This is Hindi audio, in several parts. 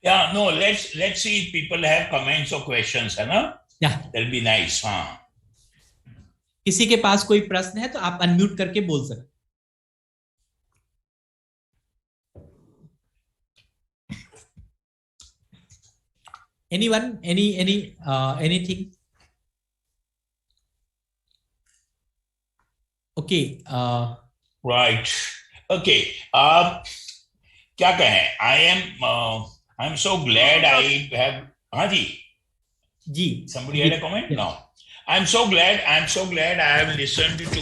Yeah, no, let's see if people have comments or questions, है ना? या That'll be nice, हाँ. किसी के पास कोई प्रश्न है तो आप अनम्यूट करके बोल सकते। Anyone, anything? Okay. Right. Okay. क्या कहें? I am so glad I have. हाँ जी. जी Somebody जी। had a comment? No. I'm so glad I have listened to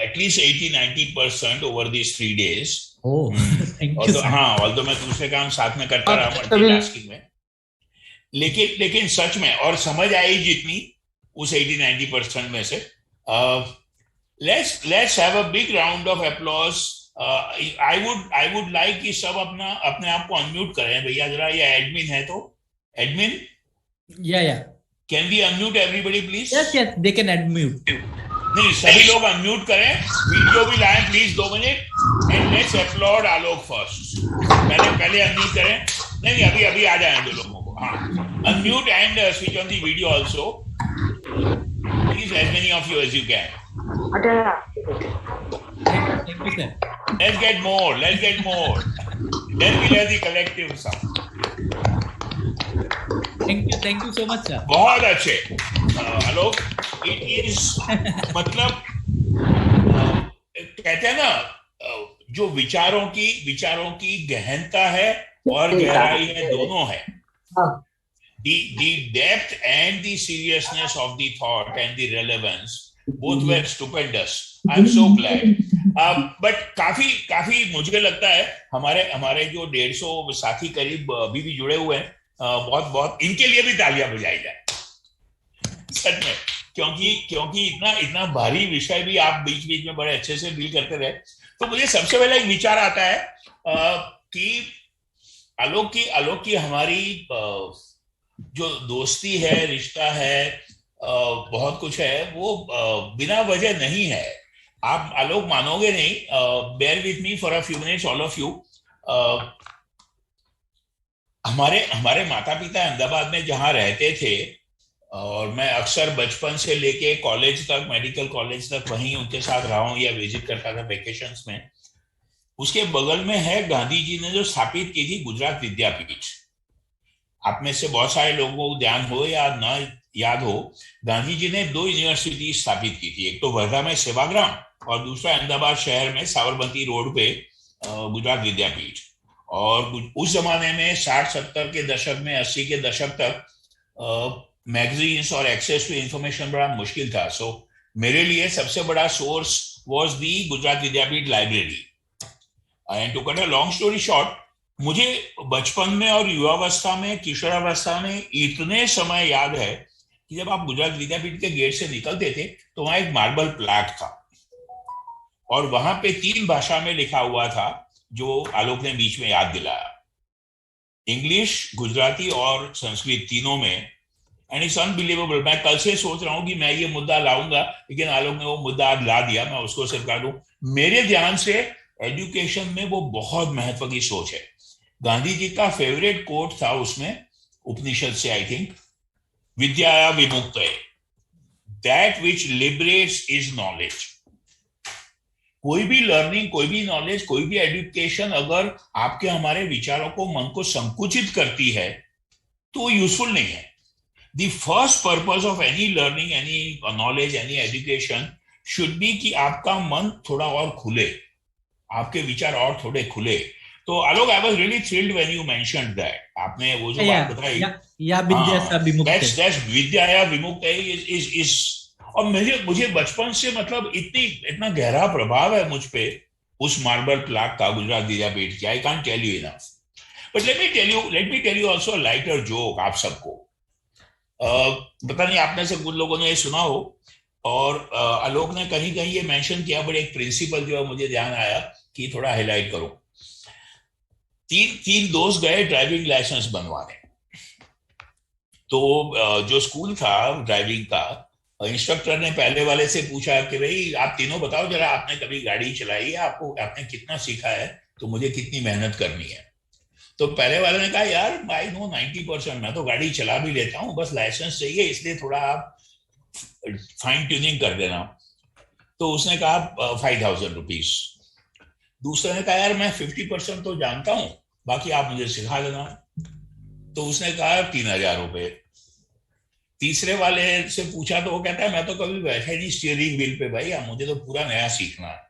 at least 80-90% over these 3 days. Oh thank you Although sir. हाँ, although मैं दूसरे काम साथ में करता आप रहा कभी मल्टीटास्किंग में, लेकिन लेकिन सच में और समझ आई जितनी उस 80-90% में से. Let's have a big round of applause. I would like कि सब अपना अपने आप को अनम्यूट करें भैया जरा. ये एडमिन है तो एडमिन, या can we unmute everybody please? Yes yes, they can unmute. नहीं, सभी लोग अनम्यूट करें. वीडियो भी लाएं please 2 minute. And let's applaud Alok first. पहले पहले अनम्यूट करें. नहीं नहीं, अभी अभी आ जाए दो लोगों को. हाँ, unmute and switch on the video also please, as many of you as you can. Thank you sir. Let's get more. Then we'll have the collective sound. Thank you so much sir. बहुत अच्छे. आलोक, इट इज मतलब कहते हैं ना, जो विचारों की गहनता है और गहराई है, दोनों है. The depth and the seriousness of the thought and the relevance both were stupendous. I'm so glad. But काफी काफी मुझे लगता है हमारे हमारे जो 150 साथी करीब अभी भी जुड़े हुए हैं, बहुत बहुत इनके लिए भी तालियां बजाई जाए सच में. क्योंकि क्योंकि इतना इतना भारी विषय भी आप बीच बीच में बड़े अच्छे से डील करते रहे. तो मुझे सबसे पहले एक विचार आता है कि आलोक की हमारी जो दोस्ती है, रिश्ता है, बहुत कुछ है, वो बिना वजह नहीं है. आप आलोक मानोगे नहीं. Bear with me for a few minutes all of you. हमारे हमारे माता पिता अहमदाबाद में जहां रहते थे, और मैं अक्सर बचपन से लेके कॉलेज तक, मेडिकल कॉलेज तक वहीं उनके साथ रहा हूं या विजिट करता था वेकेशंस में. उसके बगल में है, गांधी जी ने जो स्थापित की थी गुजरात विद्यापीठ. आप में से बहुत सारे लोगों को ध्यान हो या ना याद हो, गांधी जी ने 2 यूनिवर्सिटी स्थापित की थी. एक तो वर्धा में सेवाग्राम, और दूसरा अहमदाबाद शहर में साबरमती रोड पे गुजरात विद्यापीठ. और उस जमाने में 60-70 के दशक में, 80 के दशक तक मैगजीन्स और एक्सेस टू इंफॉर्मेशन बड़ा मुश्किल था. सो मेरे लिए सबसे बड़ा source was the Gujarat Vidyapith library. And to cut a long story short, मुझे बचपन में और युवावस्था में, किशोरावस्था में इतने समय याद है कि जब आप गुजरात विद्यापीठ के गेट से निकलते थे तो वहां एक मार्बल प्लाक था, और वहां पे 3 भाषा में लिखा हुआ था, जो आलोक ने बीच में याद दिलाया. इंग्लिश, गुजराती और संस्कृत, तीनों में. And it's unbelievable. मैं कल से सोच रहा हूं कि मैं ये मुद्दा लाऊंगा, लेकिन आलोक ने वो मुद्दा आज ला दिया. मैं उसको सिर्फ कर दूं. मेरे ध्यान से एजुकेशन में वो बहुत महत्व की सोच है. गांधी जी का फेवरेट कोट था उसमें, उपनिषद से आई थिंक, विद्या विमुक्त, that which liberates is knowledge. कोई भी लर्निंग, कोई भी नॉलेज, कोई भी एजुकेशन अगर आपके हमारे विचारों को, मन को संकुचित करती है तो यूजफुल नहीं है. The first purpose of any learning, any knowledge, any education should be कि आपका मन थोड़ा और खुले, आपके विचार और थोड़े खुले. तो Alok, I was really thrilled when you mentioned that. आपने वो जो या बात बताई, या विद्या हाँ, से विमुक्त है। दैट्स विद्या या विमुक्त है, इज. और मुझे मुझे बचपन से मतलब इतना गहरा प्रभाव है मुझ पे उस मार्बल प्लाक का, गुजरात विद्यापीठ की. I can't tell you enough. But let me tell you also lighter joke आप सबको. पता नहीं आप में से कुछ लोगों ने ये सुना हो, और आलोक ने कहीं कहीं ये मेंशन किया, बट एक प्रिंसिपल जो है मुझे ध्यान आया कि थोड़ा हाईलाइट करो. तीन तीन दोस्त गए ड्राइविंग लाइसेंस बनवाने. तो जो स्कूल था ड्राइविंग का, इंस्ट्रक्टर ने पहले वाले से पूछा कि भाई आप तीनों बताओ जरा, आपने कभी गाड़ी चलाई है, आपको आपने कितना सीखा है, तो मुझे कितनी मेहनत करनी है. तो पहले वाले ने कहा यार आई नो 90%, मैं तो गाड़ी चला भी लेता हूँ, बस लाइसेंस चाहिए, इसलिए थोड़ा आप फाइन ट्यूनिंग कर देना। तो उसने कहा 5,000 रुपीज। दूसरे ने कहा यार मैं 50% तो जानता हूँ, बाकी आप मुझे सिखा देना। तो उसने कहा 3,000 रुपये। तीसरे वाले से पूछा तो वो कहता है मैं तो कभी बैठा ही नहीं स्टीयरिंग व्हील पे भाई, अब मुझे तो पूरा नया सीखना है।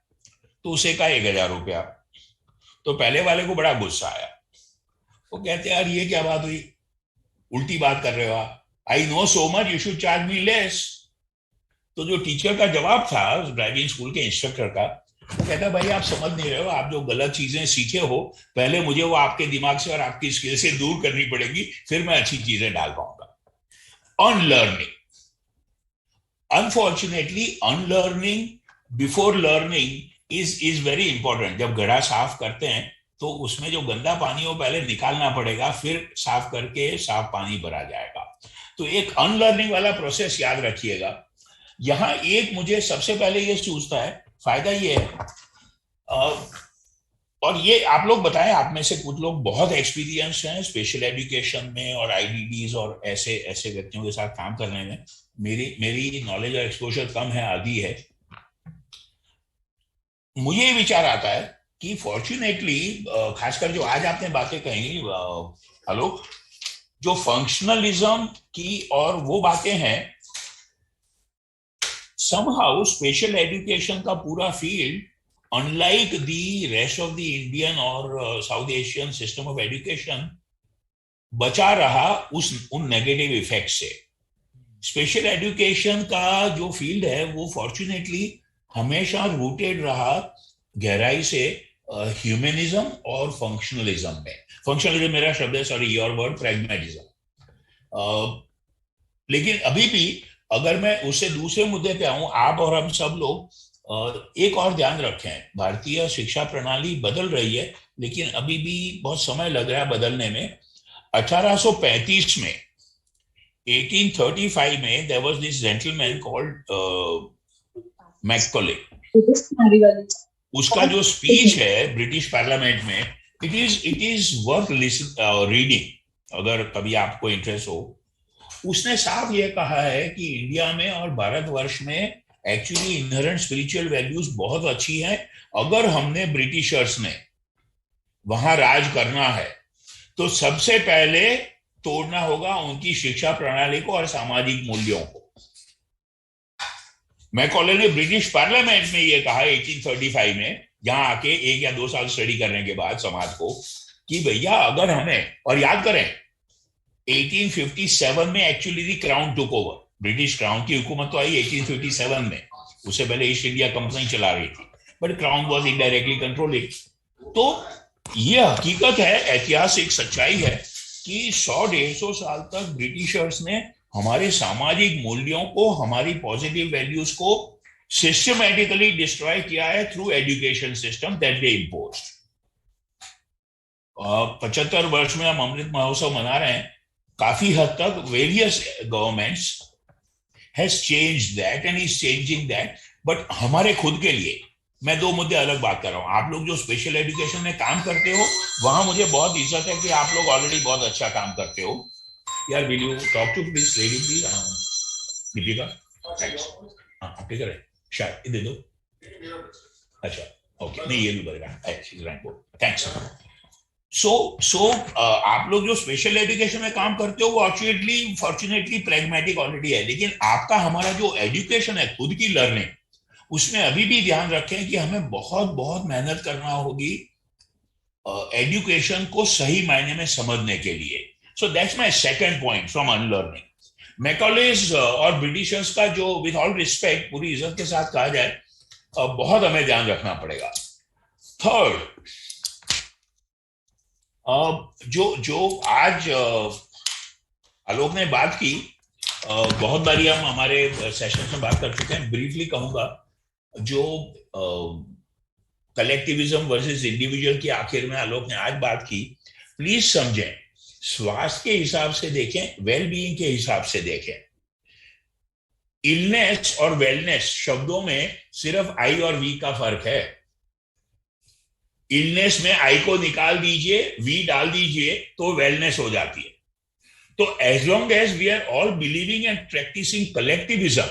तो उसे कहा 1,000 रुपया। तो पहले वाले को बड़ा गुस्सा आया। वो कहते यार ये क्या बात हुई, उल्टी बात कर रहे हो आप, I know so much, you should charge me less. तो जो टीचर का जवाब था ड्राइविंग स्कूल के इंस्ट्रक्टर का, वो कहता भाई आप समझ नहीं रहे हो, आप जो गलत चीजें सीखे हो पहले मुझे वो आपके दिमाग से और आपकी स्किल से दूर करनी पड़ेगी, फिर मैं अच्छी चीजें डाल पाऊंगा। Unlearning, unfortunately unlearning before learning is very important. जब घड़ा साफ करते हैं तो उसमें जो गंदा पानी हो पहले निकालना पड़ेगा, फिर साफ करके साफ पानी भरा जाएगा। तो एक अनलर्निंग वाला प्रोसेस याद रखिएगा। यहां एक मुझे सबसे पहले ये सूझता है, फायदा ये है, और ये आप लोग बताएं, आप में से कुछ लोग बहुत एक्सपीरियंस हैं स्पेशल एजुकेशन में और आईडीडीज और ऐसे ऐसे व्यक्तियों के साथ काम करने में। मेरी मेरी नॉलेज और एक्सपोजर कम है, आदि है। मुझे विचार आता है कि फॉर्चुनेटली, खासकर जो आज आपने बातें कही आलोक, जो फंक्शनलिज्म की और वो बातें हैं, somehow स्पेशल एजुकेशन का पूरा field, unlike the rest of the Indian और South Asian system of education, बचा रहा उन नेगेटिव इफेक्ट से। स्पेशल एजुकेशन का जो फील्ड है वो फॉर्चुनेटली हमेशा रूटेड रहा गहराई से ह्यूमनिज्म और फंक्शनलिज्म में। फंक्शनलिज्म मेरा शब्द है, सॉरी, योर वर्ड, प्रैग्मेटिज्म। लेकिन अभी भी अगर मैं उससे दूसरे मुद्दे पे आऊं, आप और हम सब लोग एक और ध्यान रखें, भारतीय शिक्षा प्रणाली बदल रही है, लेकिन अभी भी बहुत समय लग रहा है बदलने में। 1835 में, 1835 में, there was this gentleman called Macaulay. उसका जो स्पीच है ब्रिटिश पार्लियामेंट में, इट इज वर्थ रीडिंग अगर कभी आपको इंटरेस्ट हो। उसने साफ ये कहा है कि इंडिया में और भारतवर्ष में एक्चुअली इनहेरेंट स्पिरिचुअल वैल्यूज बहुत अच्छी हैं। अगर हमने ब्रिटिशर्स ने वहां राज करना है तो सबसे पहले तोड़ना होगा उनकी शिक्षा प्रणाली को और सामाजिक मूल्यों को। मैकॉले ने ब्रिटिश पार्लियामेंट में यह कहा 1835 में, जहां आके 1 या 2 साल स्टडी करने के बाद समाज को, कि भैया अगर हमें, और याद करें 1857 में actually the crown took over, British crown की हुकूमत तो आई 1857 में, उससे पहले ईस्ट इंडिया कंपनी चला रही थी, but crown was indirectly controlling. तो ये हकीकत है, ऐतिहासिक सच्चाई है कि 100-150 साल तक ब्रिटिशर्स ने हमारे सामाजिक मूल्यों को, हमारी पॉजिटिव वैल्यूज को सिस्टमैटिकली डिस्ट्रॉय किया है through education system that they imposed. 75 वर्ष में हम अमृत महोत्सव मना रहे हैं। काफी हद तक various governments has changed that and is changing that, but हमारे खुद के लिए मैं 2 मुद्दे अलग बात कर रहा हूं। आप लोग जो स्पेशल एजुकेशन में काम करते हो, वहां मुझे बहुत इज्जत है कि आप लोग ऑलरेडी बहुत अच्छा काम करते हो। यार will you talk to please lady please, Deepika, thanks. हाँ ठीक है, शायद दे दो। अच्छा ओके, नहीं ये भी बनेगा, थैंक्स। सो आप लोग जो स्पेशल एजुकेशन में काम करते हो वो फॉर्चुनेटली प्रैग्मेटिक ऑलरेडी है, लेकिन आपका, हमारा जो एजुकेशन है खुद की लर्निंग, उसमें अभी भी ध्यान रखें कि हमें बहुत बहुत मेहनत करना होगी एजुकेशन को सही मायने में समझने के लिए। So that's my second point from unlearning. Macaulay's और ब्रिटिशर्स का जो, विद ऑल रिस्पेक्ट, पूरी इज्जत के साथ कहा जाए, बहुत हमें ध्यान रखना पड़ेगा। थर्ड, जो आज आलोक ने बात की, बहुत बारी हम हमारे सेशन में बात कर चुके हैं, ब्रीफली कहूंगा, जो कलेक्टिविज्म वर्सेस इंडिविजुअल की आखिर में आलोक ने आज बात की, प्लीज समझें, स्वास्थ्य के हिसाब से देखें, वेल बीइंग के हिसाब से देखें। इलनेस और वेलनेस शब्दों में सिर्फ आई और वी का फर्क है। इलनेस में आई को निकाल दीजिए, वी डाल दीजिए, तो वेलनेस हो जाती है। तो as long as we are all believing and practising collectivism,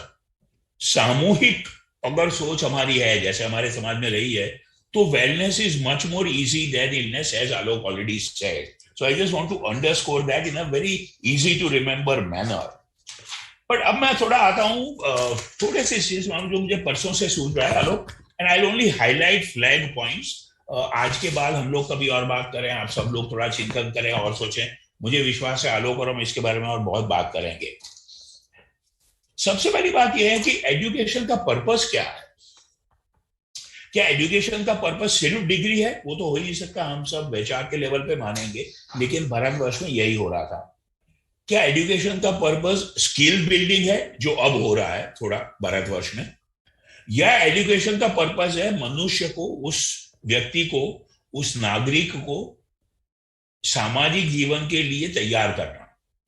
सामूहिक अगर सोच हमारी है जैसे हमारे समाज में रही है, तो wellness is much more easy than illness, as Alok already said. So I just want to underscore that in a very easy to remember manner. But अब मैं थोड़ा आता हूं थोड़े से चीज जो मुझे परसों से सूझ रहा है Alok, and I only highlight flag points. आज के बाद हम लोग कभी और बात करें, आप सब लोग थोड़ा चिंतन करें और सोचें. मुझे विश्वास है आलोक और हम इसके बारे में और बहुत बात करेंगे. सबसे पहली बात यह है कि एजुकेशन का पर्पस क्या है. क्या एजुकेशन का पर्पस सिर्फ डिग्री है? वो तो हो ही नहीं सकता, हम सब एचआर के लेवल पे मानेंगे, लेकिन भारतवर्ष में यही हो रहा था. क्या एजुकेशन का पर्पस स्किल बिल्डिंग है, जो अब हो रहा है थोड़ा भारतवर्ष में, या एजुकेशन का पर्पस है मनुष्य को, उस व्यक्ति को, उस नागरिक को सामाजिक जीवन के लिए तैयार करना?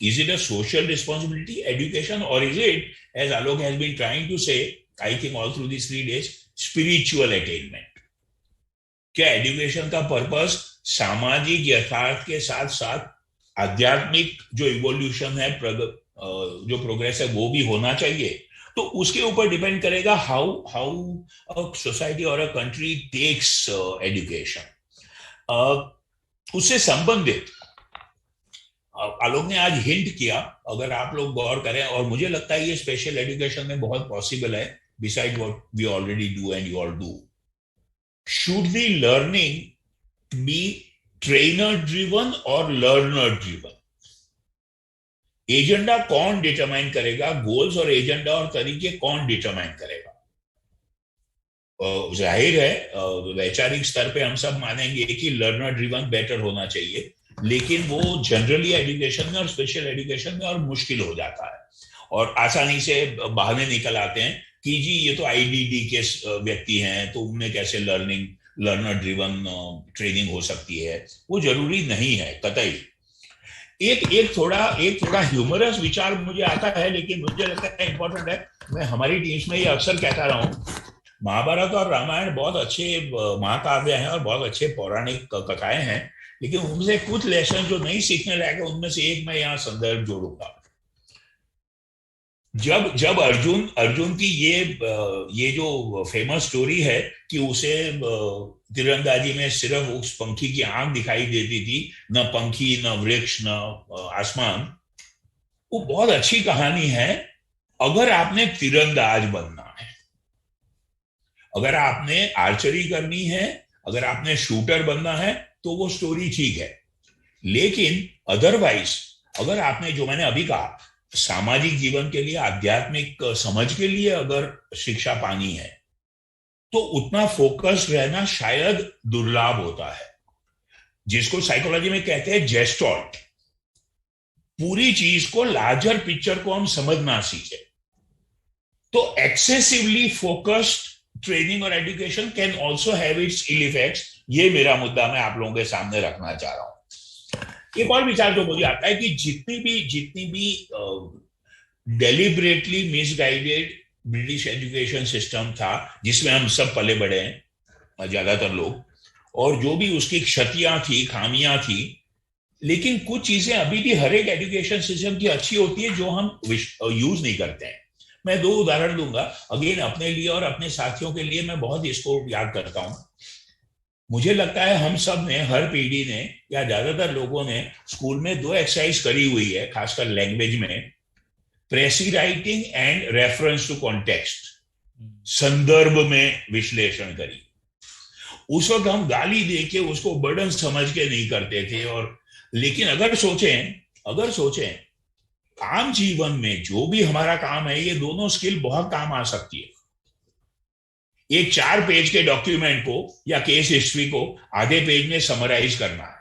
Is it a social responsibility, education, or is it, as Alok has been trying to say, I think all through these 3 days, spiritual attainment? क्या एजुकेशन का पर्पस सामाजिक यथार्थ के साथ साथ आध्यात्मिक जो इवोल्यूशन है, जो प्रोग्रेस है, वो भी होना चाहिए? तो उसके ऊपर डिपेंड करेगा हाउ हाउ सोसाइटी और अ कंट्री टेक्स एजुकेशन. उससे संबंधित आलोक ने आज हिंट किया, अगर आप लोग गौर करें, और मुझे लगता है ये स्पेशल एजुकेशन में बहुत पॉसिबल है, beside what we already do and you all do. Should the learning be trainer driven और लर्नर ड्रिवन? एजेंडा कौन डिटरमाइन करेगा? गोल्स और एजेंडा और तरीके कौन डिटरमाइन करेगा? जाहिर है वैचारिक स्तर पे हम सब मानेंगे कि लर्नर ड्रिवन बेटर होना चाहिए, लेकिन वो जनरली एजुकेशन में और स्पेशल एजुकेशन में और मुश्किल हो जाता है, और आसानी से बहाने निकल आते हैं कि जी ये तो आईडीडी के व्यक्ति हैं, तो उनमें कैसे लर्नर ड्रिवन ट्रेनिंग हो सकती है? वो जरूरी नहीं है कतई. एक थोड़ा ह्यूमरस विचार मुझे आता है, लेकिन मुझे लगता है इंपॉर्टेंट है. मैं हमारी टीम्स में ये अक्सर कहता रहा हूँ, महाभारत और रामायण बहुत अच्छे महाकाव्य हैं और बहुत अच्छे पौराणिक कथाएं हैं, लेकिन उनसे कुछ लेसन जो नहीं सीखने लायक है, उनमें से एक मैं यहाँ संदर्भ जोड़ूंगा. जब अर्जुन की ये जो फेमस स्टोरी है कि उसे तीरंदाजी में सिर्फ उस पंखी की आंख दिखाई देती थी, न पंखी, न वृक्ष, न आसमान, वो बहुत अच्छी कहानी है अगर आपने तीरंदाज बनना है. अगर आपने आर्चरी करनी है, अगर आपने शूटर बनना है, तो वो स्टोरी ठीक है. लेकिन अदरवाइज अगर आपने, जो मैंने अभी कहा, सामाजिक जीवन के लिए, आध्यात्मिक समझ के लिए अगर शिक्षा पानी है, तो उतना फोकस रहना शायद दुर्लभ होता है. जिसको साइकोलॉजी में कहते हैं जेस्टॉल्ट. पूरी चीज को, लार्जर पिक्चर को हम समझना सीखे. तो एक्सेसिवली फोकस्ड ट्रेनिंग और education can also have its ill effects. ये मेरा मुद्दा मैं आप लोगों के सामने रखना चाह रहा हूं. एक और विचार जो मुझे आता है कि जितनी भी deliberately misguided British education system था, जिसमें हम सब पले बड़े हैं ज्यादातर लोग, और जो भी उसकी क्षतियां थी, खामियां थी, लेकिन कुछ चीजें अभी भी हर एक एजुकेशन सिस्टम की अच्छी होती है जो हम यूज नहीं करते हैं. मैं 2 उदाहरण दूंगा, अगेन अपने लिए और अपने साथियों के लिए मैं बहुत इसको याद करता हूं. मुझे लगता है हम सब ने, हर पीढ़ी ने, या ज्यादातर लोगों ने स्कूल में 2 एक्सरसाइज करी हुई है, खासकर लैंग्वेज में, precis writing and reference to context, संदर्भ में विश्लेषण करी. उस वक्त हम गाली देके उसको बर्डन समझ के नहीं करते थे, और लेकिन अगर सोचें आम जीवन में जो भी हमारा काम है, ये दोनों स्किल बहुत काम आ सकती है. एक 4 पेज के डॉक्यूमेंट को या केस हिस्ट्री को आधे पेज में समराइज करना है.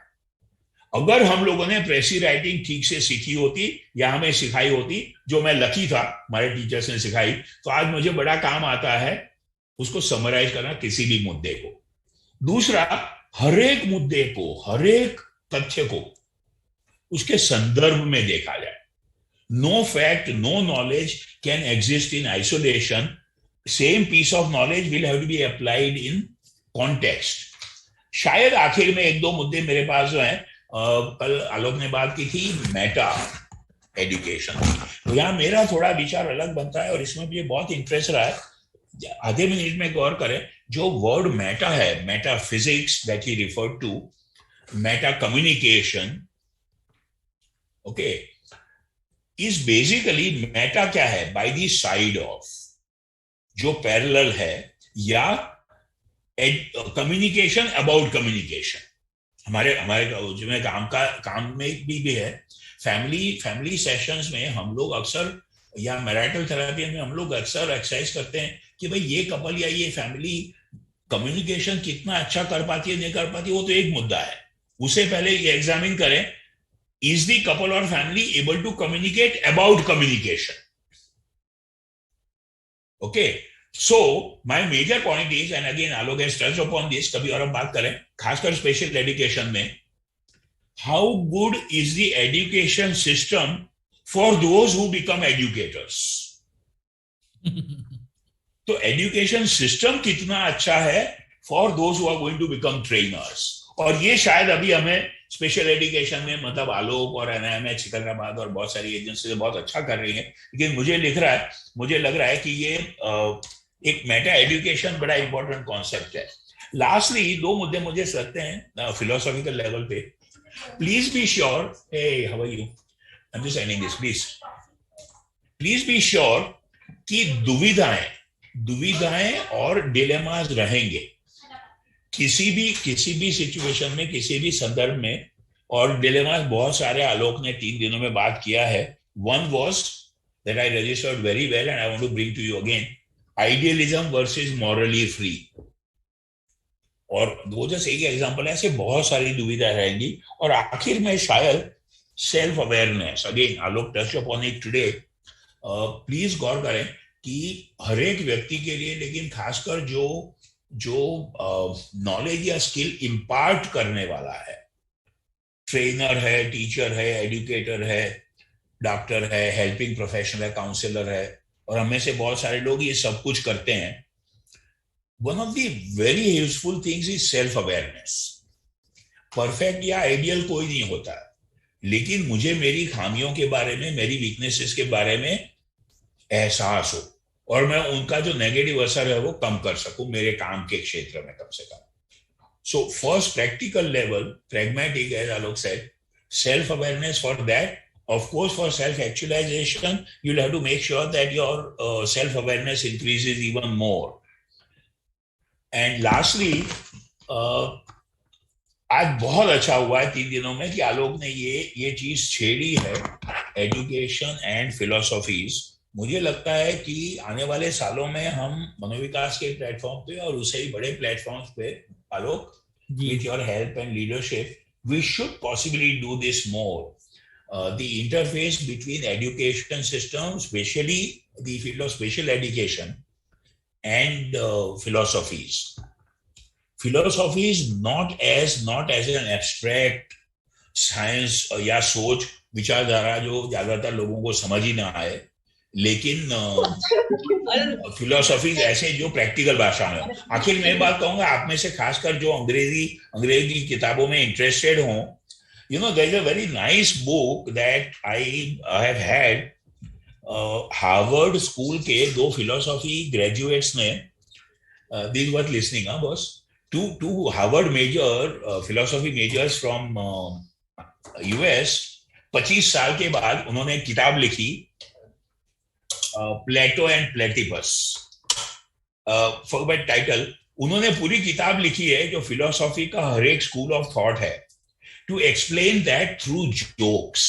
अगर हम लोगों ने प्रेसी राइटिंग ठीक से सीखी होती या हमें सिखाई होती, जो मैं लकी था हमारे टीचर्स ने सिखाई, तो आज मुझे बड़ा काम आता है उसको समराइज करना किसी भी मुद्दे को. दूसरा, हर एक मुद्दे को, हर एक तथ्य को उसके संदर्भ में देखा जाए. No fact, no knowledge can exist in isolation. Same piece of knowledge will have to be applied in context. शायद आखिर में एक दो मुद्दे मेरे पास जो है, कल आलोक ने बात की थी मेटा एजुकेशन, तो यहाँ मेरा थोड़ा विचार अलग बनता है और इसमें मुझे बहुत इंटरेस्ट रहा है। आधे मिनट में गौर करें, जो वर्ड मेटा है, metaphysics that he referred to, meta communication, okay, is basically meta क्या है, बाय द साइड ऑफ, जो पैरेलल है, या कम्युनिकेशन अबाउट कम्युनिकेशन। हमारे हमारे जो में काम में भी है, फैमिली सेशंस में हम लोग अक्सर, या मैरिटल थेरेपी में हम लोग अक्सर एक्सरसाइज करते हैं कि भाई ये कपल या ये फैमिली कम्युनिकेशन कितना अच्छा कर पाती है नहीं कर पाती, वो तो एक मुद्दा है। उसे पहले ये एग्जामिन करें, इज द कपल और family able to communicate about communication, okay. So my major point is, and again Alok has touched upon this, कभी और हम बात करें खासकर स्पेशल एजुकेशन में, how good is the education system for those who become educators. तो एजुकेशन सिस्टम कितना अच्छा है for those who are going to become trainers. और ये शायद अभी हमें स्पेशल एजुकेशन में, मतलब आलोक और एनआईएमएच सिकंदराबाद और बहुत सारी एजेंसी बहुत अच्छा कर रही है, लेकिन मुझे लग रहा है कि ये एक मेटा एजुकेशन बड़ा इंपॉर्टेंट कॉन्सेप्ट है। लास्टली दो मुद्दे मुझे लगते हैं फिलोसॉफिकल लेवल पे, please be sure, hey how are you, I am just saying this, please be sure कि दुविधाएं और डिलेमास रहेंगे किसी भी सिचुएशन में, किसी भी संदर्भ में। और डिलेमास बहुत सारे आलोक ने 3 दिनों में बात किया है। One was that I registered very well and I want to bring to you again, idealism versus morally free. और वो जैसे एक एग्जांपल है, ऐसे बहुत सारी दुविधा रहेंगी। और आखिर में शायद self awareness, again Alok touch upon it today, please गौर करें कि हर एक व्यक्ति के लिए, लेकिन खासकर जो नॉलेज या स्किल इम्पार्ट करने वाला है, ट्रेनर है, टीचर है, एजुकेटर है, डॉक्टर है, हेल्पिंग प्रोफेशनल है, काउंसलर है, और हमें से बहुत सारे लोग ये सब कुछ करते हैं। One of the very useful things is self awareness. Perfect या आइडियल कोई नहीं होता, लेकिन मुझे मेरी खामियों के बारे में, मेरी वीकनेसेस के बारे में एहसास हो, और मैं उनका जो नेगेटिव असर है वो कम कर सकूं मेरे काम के क्षेत्र में कम से कम। So first practical level, pragmatic, as Alok said, self awareness. For that, of course, for self actualization, you'll have to make sure that your self awareness increases even more. And lastly, आज बहुत अच्छा हुआ है 3 दिनों में कि आलोक ने ये चीज छेड़ी है, एजुकेशन एंड फिलोसॉफीज। मुझे लगता है कि आने वाले सालों में हम मनोविकास के प्लेटफॉर्म पे और उससे ही बड़े प्लेटफॉर्म्स पे, आलोक, with your help and leadership, we should possibly do this more. The interface between education system, especially the field of special education, and philosophies. Philosophies not as an abstract science या सोच विचारधारा जो ज्यादातर लोगों को समझ ही ना आए, लेकिन फिलोसॉफीज ऐसे जो प्रैक्टिकल भाषा में। आखिर मैं बात कहूंगा, आप में से खासकर जो अंग्रेजी किताबों में इंटरेस्टेड हों, you know, there is a very nice book that I have had. Harvard school के 2 फिलोसॉफी ग्रेजुएट्स ने, this worth listening, boss, two Harvard major philosophy majors from US, 25 साल के बाद उन्होंने किताब लिखी, Plato and platypus, forget title. उन्होंने पूरी किताब लिखी है जो फिलोसॉफी का हर एक स्कूल ऑफ थॉट है, to explain that through jokes.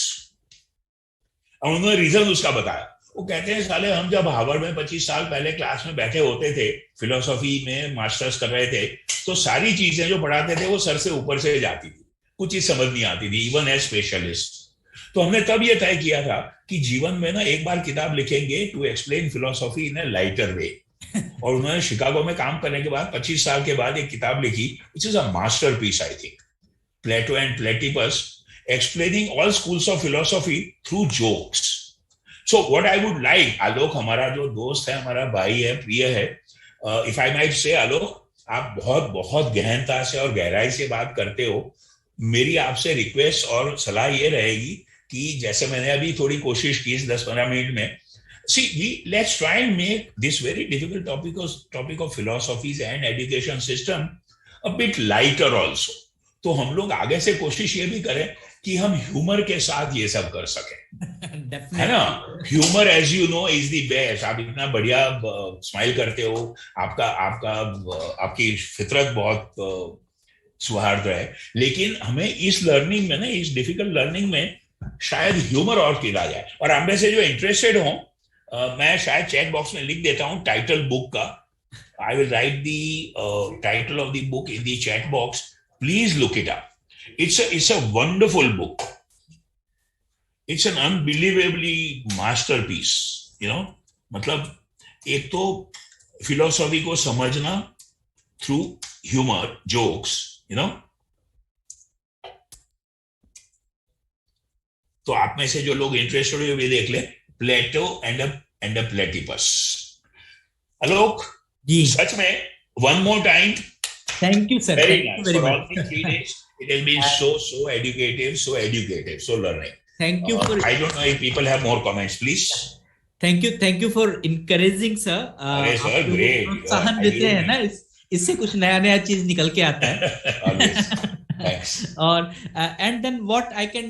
और उन्होंने रीजन उसका बताया। वो कहते हैं, साले हम जब हार्वर्ड में 25 साल पहले क्लास में बैठे होते थे, फिलोसॉफी में मास्टर्स कर रहे थे, तो सारी चीजें जो पढ़ाते थे वो सर से ऊपर से जाती थी, कुछ चीज समझ नहीं आती थी, इवन एज स्पेशलिस्ट। तो हमने तब ये तय किया था कि जीवन में ना एक बार किताब लिखेंगे to explain philosophy in a lighter way. और उन्होंने शिकागो में काम करने के बाद 25 साल के बाद एक किताब लिखी, which is a masterpiece, I think, Plato and platypus, explaining all schools of philosophy through jokes. So what I would like, Alok हमारा जो दोस्त है, हमारा भाई है, प्रिय है, इफ आई माइट से, आलोक, आप बहुत बहुत गहनता से और गहराई से बात करते हो। मेरी आपसे रिक्वेस्ट और सलाह ये रहेगी कि जैसे मैंने अभी थोड़ी कोशिश की इस 10-15 मिनट में, let's try and make this very difficult topic of philosophies and education system a bit lighter also. तो हम लोग आगे से कोशिश ये भी करें कि हम ह्यूमर के साथ ये सब कर सकें, है ना। Humour as you know is the best. आप इतना बढ़िया स्माइल करते हो, आपका आपका आपकी फितरत बहुत सुहार्द है, लेकिन हमें इस लर्निंग में ना, इस डिफिकल्ट लर्निंग में शायद ह्यूमर और किया जाए। और आप में से जो इंटरेस्टेड हो, मैं शायद चैट बॉक्स में लिख देता हूं टाइटल बुक का। I will write the title of the book in the chat box, please look it up. It's a wonderful book. It's an unbelievably masterpiece, you know. मतलब एक तो फिलोसॉफी को समझना through humour, jokes, you know. तो आप में से जो लोग इंटरेस्टेड हो वे देख ले, प्लेटो एंड अ प्लेटिपस। आलोक जी, सच में one more time, thank you sir, very nice for all the 3 days. It has been so educative, so learning. Thank you for. I don't know if people have more comments, please. Thank you for encouraging sir. अरे sir, great. प्रोत्साहन देते हैं ना, इससे कुछ नया चीज निकल के आता है। और and then what I can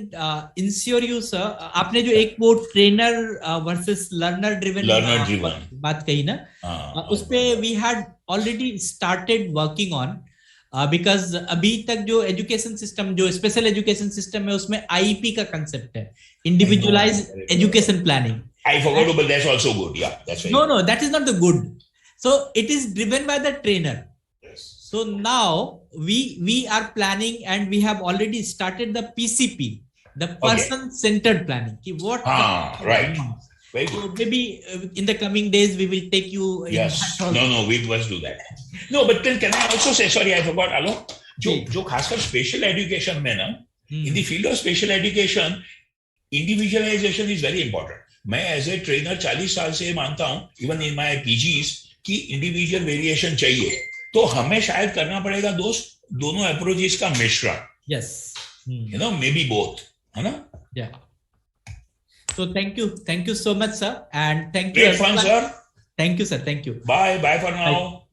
ensure you sir, आपने जो एक वो ट्रेनर वर्सेस लर्नर ड्रिवन बात कही ना, उस पे we had already started working on, because अभी तक जो एजुकेशन सिस्टम, जो स्पेशल एजुकेशन सिस्टम है, उसमें आईपी का कंसेप्ट है, individualised education planning. I forgot, but that's also good. Yeah, that's right. No, that is not the good. So it is driven by the trainer. Yes. So now we are planning, and we have already started the PCP, the person-centered planning. What? Right. Very good. So maybe in the coming days we will take you. Yes. No, we must do that. No, but then can I also say, sorry, I forgot, Alok, जो खासकर स्पेशल एजुकेशन में ना, in the field of special education, individualization is very important. मैं एज ए ट्रेनर 40 साल से मानता हूं, इवन इन माय पीजीज, कि इंडिविजुअल वेरिएशन चाहिए। तो हमें शायद करना पड़ेगा दोस्त दोनों अप्रोचेस का मिश्रण। Yes, you know, may be both, है ना। या, so thank you so much sir, and thank you everyone. Sir, thank you sir, thank you, bye for now. Bye.